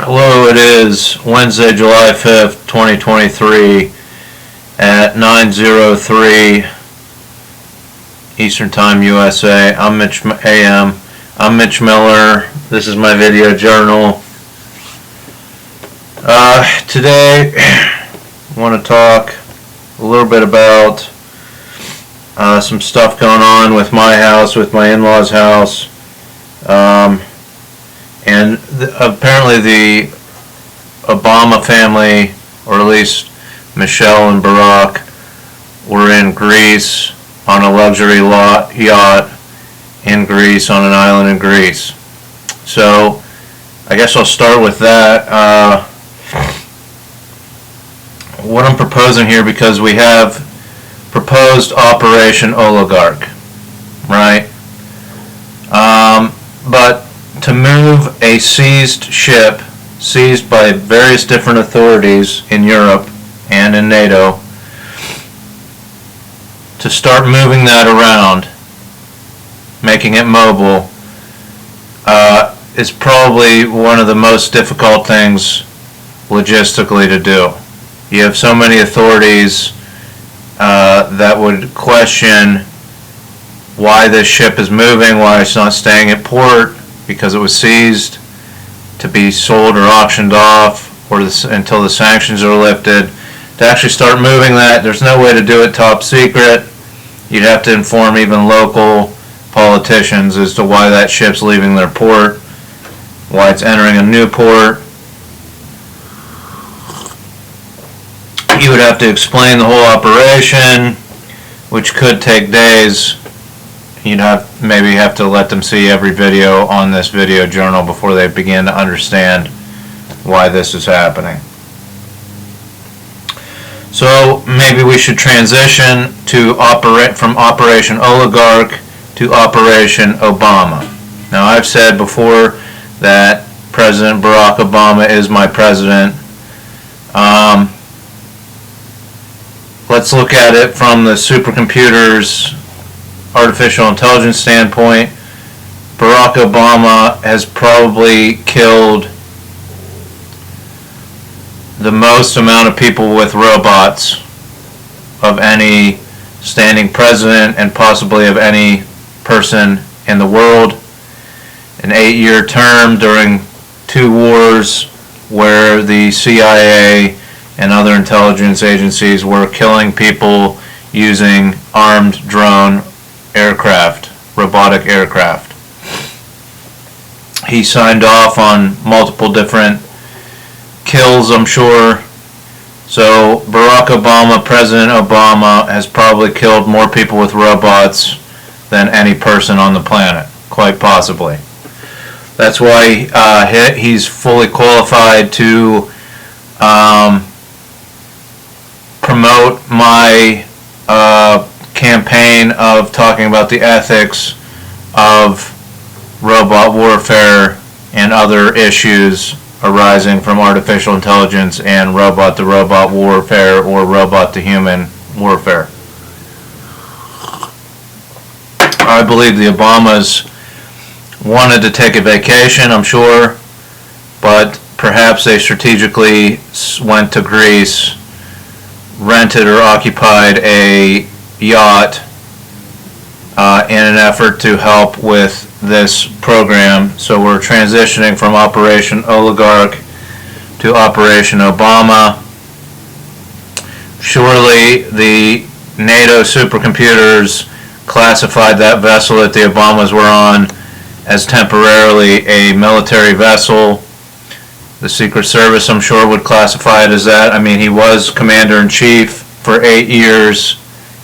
Hello, it is Wednesday, July 5th, 2023 at 9:03 Eastern Time, USA. I'm Mitch Miller. This is my video journal. Today, I want to talk a little bit about some stuff going on with my house, with my in-laws' house. And apparently the Obama family, or at least Michelle and Barack, were in Greece on a luxury yacht in Greece, on an island in Greece. So I guess I'll start with that. What I'm proposing here, because we have proposed Operation Oligarch, right? But to move a seized ship, seized by various different authorities in Europe and in NATO, to start moving that around, making it mobile, is probably one of the most difficult things logistically to do. You have so many authorities that would question why this ship is moving, why it's not staying at port, because it was seized to be sold or auctioned off, or until the sanctions are lifted. To actually start moving that, there's no way to do it top secret. You'd have to inform even local politicians as to why that ship's leaving their port, why it's entering a new port. You would have to explain the whole operation, which could take days. You'd maybe have to let them see every video on this video journal before they begin to understand why this is happening. So maybe we should transition to from Operation Oligarch to Operation Obama. Now, I've said before that President Barack Obama is my president. Let's look at it from the supercomputers, artificial intelligence standpoint. Barack Obama has probably killed the most amount of people with robots of any standing president, and possibly of any person in the world. An 8-year term during 2 wars where the CIA and other intelligence agencies were killing people using armed drone aircraft, robotic aircraft. He signed off on multiple different kills, I'm sure. So Barack Obama, President Obama, has probably killed more people with robots than any person on the planet, quite possibly. That's why he's fully qualified to promote my campaign of talking about the ethics of robot warfare and other issues arising from artificial intelligence and robot-to-robot warfare, or robot-to-human warfare. I believe the Obamas wanted to take a vacation, I'm sure, but perhaps they strategically went to Greece, rented or occupied a yacht in an effort to help with this program. So we're transitioning from Operation Oligarch to Operation Obama. Surely the NATO supercomputers classified that vessel that the Obamas were on as temporarily a military vessel. The Secret Service, I'm sure, would classify it as that. I mean, he was Commander-in-Chief for 8 years,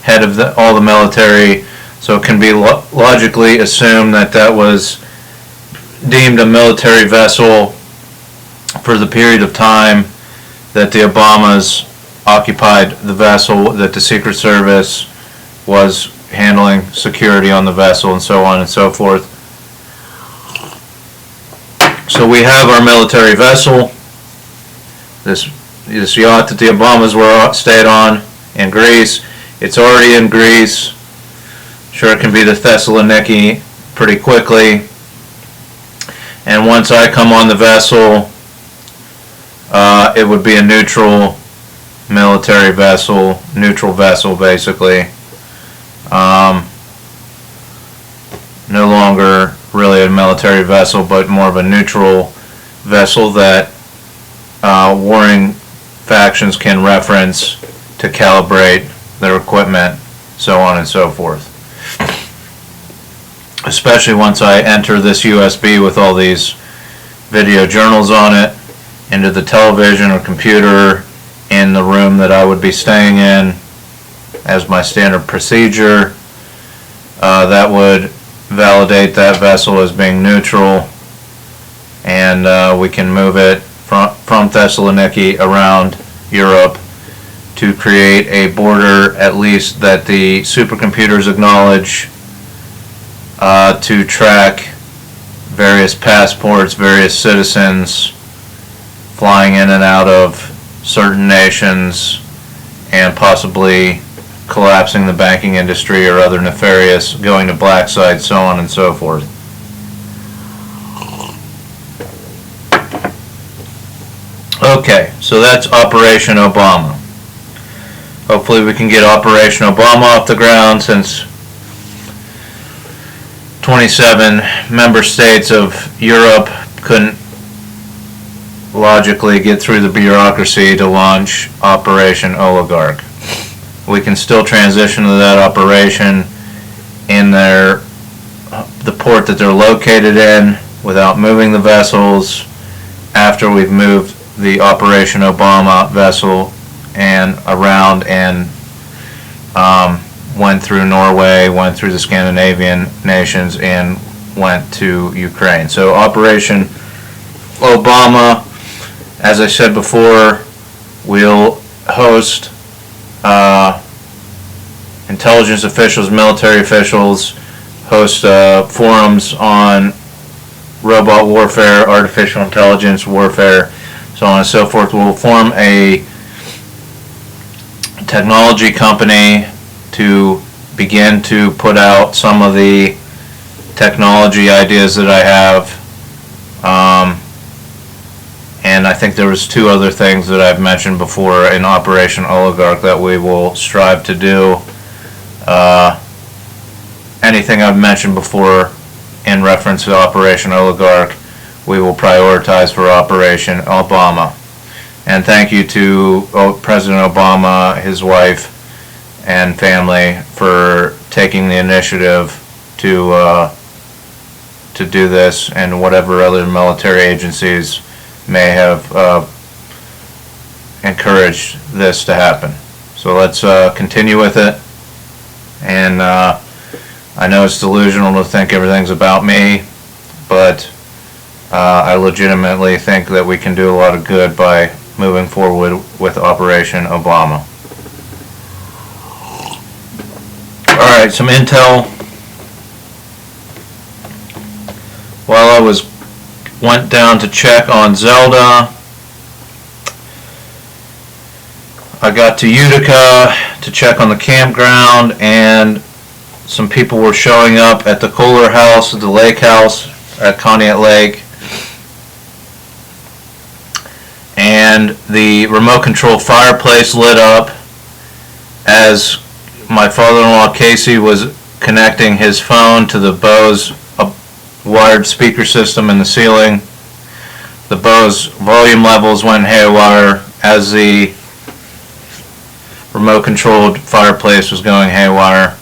head of all the military, so it can be logically assumed that that was deemed a military vessel for the period of time that the Obamas occupied the vessel, that the Secret Service was handling security on the vessel, and so on and so forth. So we have our military vessel, this yacht that the Obamas stayed on in Greece. It's already in Greece. Sure, it can be the Thessaloniki pretty quickly. And once I come on the vessel, It would be a neutral military vessel, neutral vessel basically. No longer really a military vessel, but more of a neutral vessel that warring factions can reference to calibrate their equipment, so on and so forth. Especially once I enter this USB with all these video journals on it into the television or computer in the room that I would be staying in as my standard procedure. That would validate that vessel as being neutral, and we can move it from Thessaloniki around Europe to create a border, at least that the supercomputers acknowledge, to track various passports, various citizens flying in and out of certain nations, and possibly collapsing the banking industry or other nefarious, going to black sites, so on and so forth. Okay, so that's Operation Obama. Hopefully we can get Operation Obama off the ground, since 27 member states of Europe couldn't logically get through the bureaucracy to launch Operation Oligarch. We can still transition to that operation in the port that they're located in without moving the vessels after we've moved the Operation Obama vessel and around and went through Norway, went through the Scandinavian nations, and went to Ukraine. So Operation Obama, as I said before, will host intelligence officials, military officials, host forums on robot warfare, artificial intelligence warfare, so on and so forth. We'll form a technology company to begin to put out some of the technology ideas that I have. And I think there was 2 other things that I've mentioned before in Operation Oligarch that we will strive to do. Anything I've mentioned before in reference to Operation Oligarch, we will prioritize for Operation Obama. And thank you to President Obama, his wife, and family for taking the initiative to do this, and whatever other military agencies may have encouraged this to happen. So let's continue with it. And I know it's delusional to think everything's about me, but I legitimately think that we can do a lot of good by moving forward with Operation Obama. Alright, some intel. While I went down to check on Zelda, I got to Utica to check on the campground, and some people were showing up at the Kohler house, the lake house at Conneaut Lake, and the remote control fireplace lit up as my father-in-law Casey was connecting his phone to the Bose wired speaker system in the ceiling. The Bose volume levels went haywire as the remote controlled fireplace was going haywire.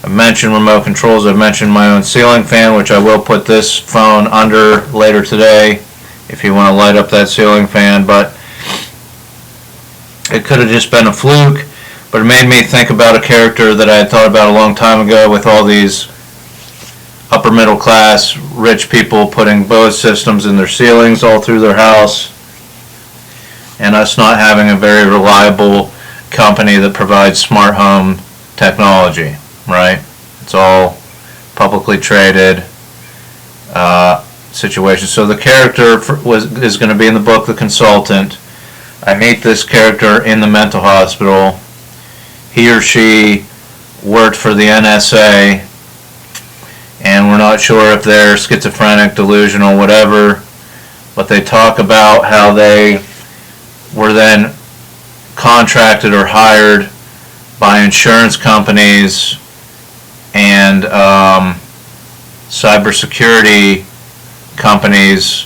I've mentioned remote controls. I've mentioned my own ceiling fan, which I will put this phone under later today if you want to light up that ceiling fan, but it could have just been a fluke. But it made me think about a character that I had thought about a long time ago, with all these upper middle class rich people putting Bose systems in their ceilings all through their house, and us not having a very reliable company that provides smart home technology, right? It's all publicly traded situation. So the character is going to be in the book, The Consultant. I meet this character in the mental hospital. He or she worked for the NSA, and we're not sure if they're schizophrenic, delusional, whatever, but they talk about how they were then contracted or hired by insurance companies and cybersecurity companies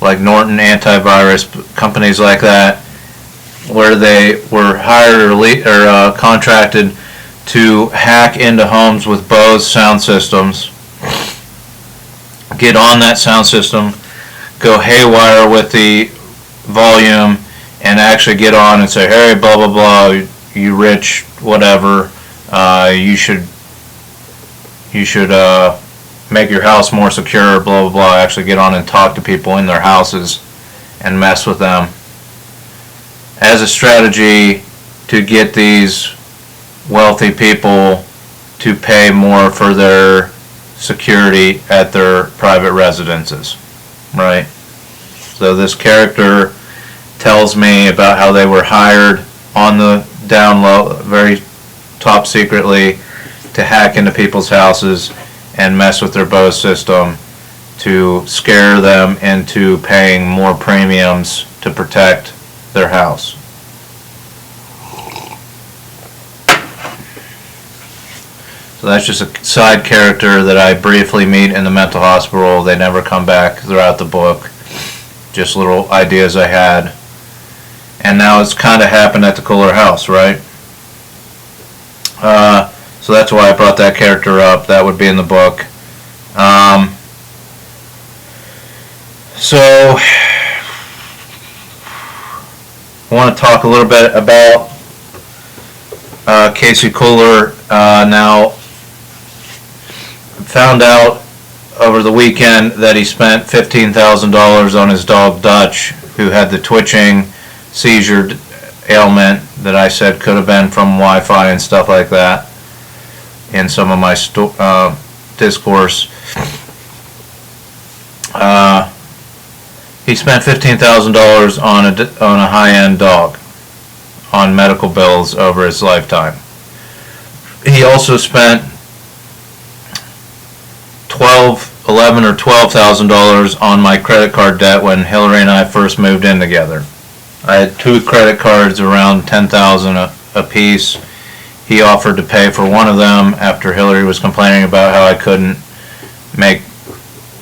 like Norton Antivirus, companies like that, where they were hired or contracted to hack into homes with Bose sound systems, get on that sound system, go haywire with the volume, and actually get on and say, hey, blah, blah, blah, you rich, whatever, you should make your house more secure, blah, blah, blah. Actually get on and talk to people in their houses and mess with them as a strategy to get these wealthy people to pay more for their security at their private residences, right? So this character tells me about how they were hired on the down low, very top secretly, to hack into people's houses and mess with their Bose system to scare them into paying more premiums to protect their house. So that's just a side character that I briefly meet in the mental hospital. They never come back throughout the book. Just little ideas I had. And now it's kind of happened at the Cooler house, right? So that's why I brought that character up. That would be in the book. So I want to talk a little bit about Casey Cooler. Now, found out over the weekend that he spent $15,000 on his dog Dutch, who had the twitching seizure ailment that I said could have been from Wi-Fi and stuff like that in some of my discourse. He spent $15,000 on a high-end dog on medical bills over his lifetime. He also spent $11,000 or $12,000 on my credit card debt when Hillary and I first moved in together. I had 2 credit cards around $10,000 a piece. He offered to pay for one of them after Hillary was complaining about how I couldn't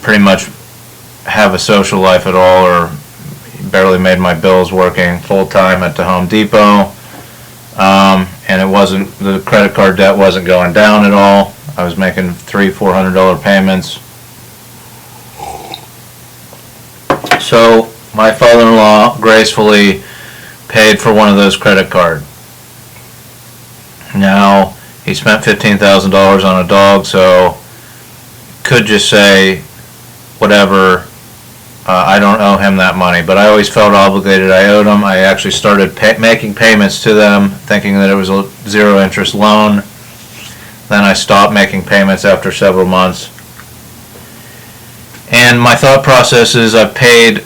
pretty much have a social life at all, or barely made my bills working full time at the Home Depot. And the credit card debt wasn't going down at all. I was making $300-400 payments. So my father-in-law gracefully paid for one of those credit cards. Now, he spent $15,000 on a dog, so could just say, whatever, I don't owe him that money. But I always felt obligated. I owed him. I actually started making payments to them, thinking that it was a zero-interest loan. Then I stopped making payments after several months. And my thought process is I've paid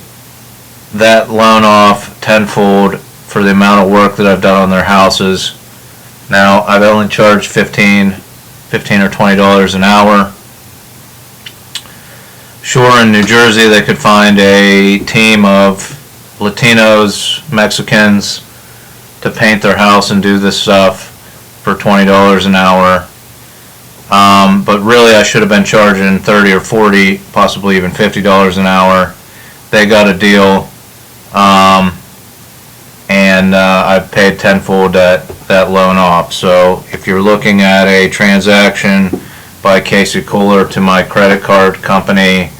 that loan off tenfold for the amount of work that I've done on their houses. Now, I've only charged $15 or $20 an hour. Sure, in New Jersey, they could find a team of Latinos, Mexicans, to paint their house and do this stuff for $20 an hour. But really, I should have been charging $30 or $40, possibly even $50 an hour. They got a deal, and I've paid tenfold that loan off. So if you're looking at a transaction by Casey Cooler to my credit card company,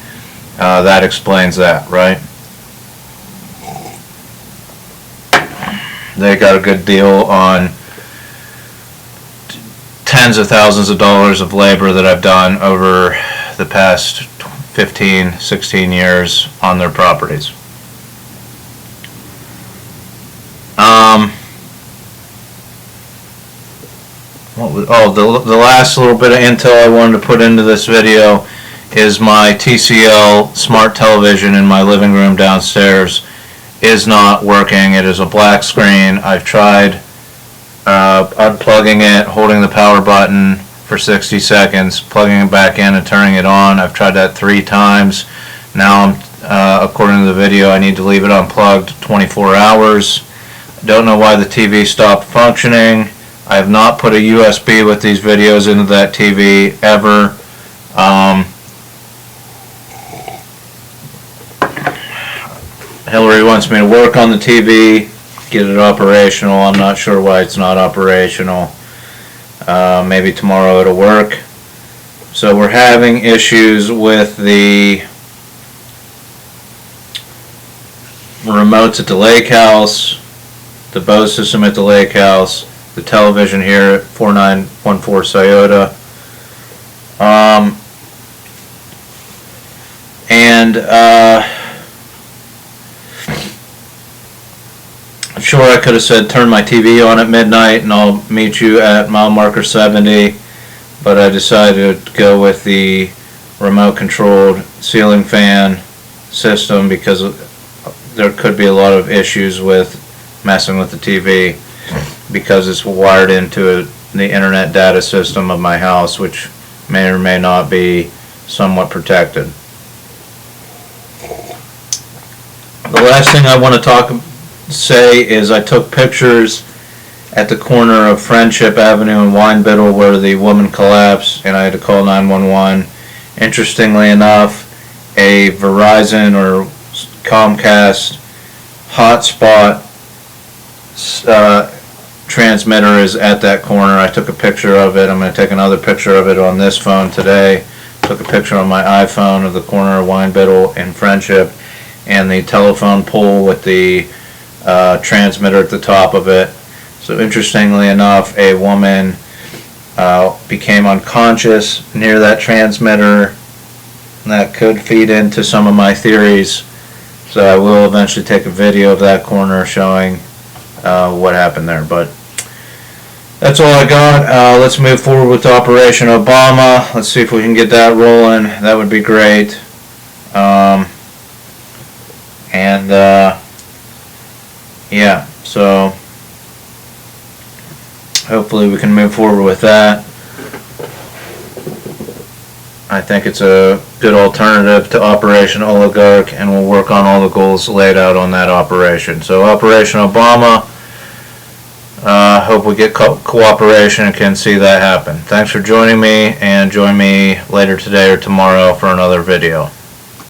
that explains that, right? They got a good deal on tens of thousands of dollars of labor that I've done over the past 15, 16 years on their properties. The last little bit of intel I wanted to put into this video is my TCL smart television in my living room downstairs is not working. It is a black screen. I've tried unplugging it, holding the power button for 60 seconds, plugging it back in and turning it on. I've tried that 3 times. Now, according to the video, I need to leave it unplugged 24 hours. Don't know why the TV stopped functioning. I have not put a USB with these videos into that TV ever. Hillary wants me to work on the TV, get it operational. I'm not sure why it's not operational. Maybe tomorrow it'll work. So we're having issues with the remotes at the lake house, the Bose system at the lake house, the television here at 4914 Scioto. I'm sure I could have said turn my TV on at midnight and I'll meet you at mile marker 70, but I decided to go with the remote controlled ceiling fan system because there could be a lot of issues with messing with the TV because it's wired into the internet data system of my house, which may or may not be somewhat protected. The last thing I want to say is I took pictures at the corner of Friendship Avenue and Wine Biddle where the woman collapsed and I had to call 911. Interestingly enough, a Verizon or Comcast hotspot transmitter is at that corner. I took a picture of it. I'm going to take another picture of it on this phone today. Took a picture on my iPhone of the corner of Wine Biddle and Friendship and the telephone pole with the transmitter at the top of it. So interestingly enough, a woman became unconscious near that transmitter. That could feed into some of my theories. So I will eventually take a video of that corner showing what happened there. But that's all I got. Let's move forward with Operation Obama. Let's see if we can get that rolling. That would be great. Yeah, so hopefully we can move forward with that. I think it's a good alternative to Operation Oligarch, and we'll work on all the goals laid out on that operation. So Operation Obama, hope we get cooperation and can see that happen. Thanks for joining me, and join me later today or tomorrow for another video.